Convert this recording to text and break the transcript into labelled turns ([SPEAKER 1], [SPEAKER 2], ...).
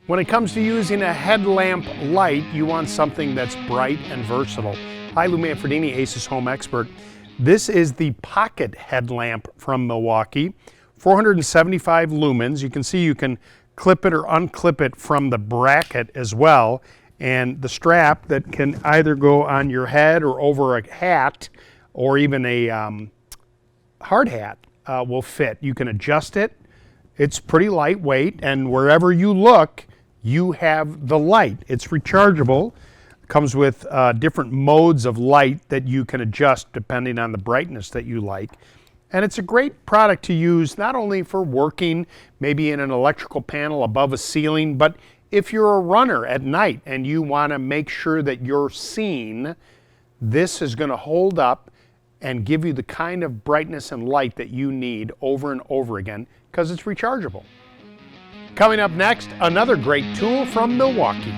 [SPEAKER 1] When it comes to using a headlamp light, you want something that's bright and versatile. Hi, Lou Manfredini, Ace's Home Expert. This is the pocket headlamp from Milwaukee, 475 lumens. You can see you can clip it or unclip it from the bracket as well. And the strap that can either go on your head or over a hat or even a hard hat will fit. You can adjust it. It's pretty lightweight, and wherever you look, you have the light. It's rechargeable. It comes with different modes of light that you can adjust depending on the brightness that you like. And it's a great product to use not only for working maybe in an electrical panel above a ceiling, but if you're a runner at night and you want to make sure that you're seen, this is going to hold up and give you the kind of brightness and light that you need over and over again because it's rechargeable. Coming up next, another great tool from Milwaukee.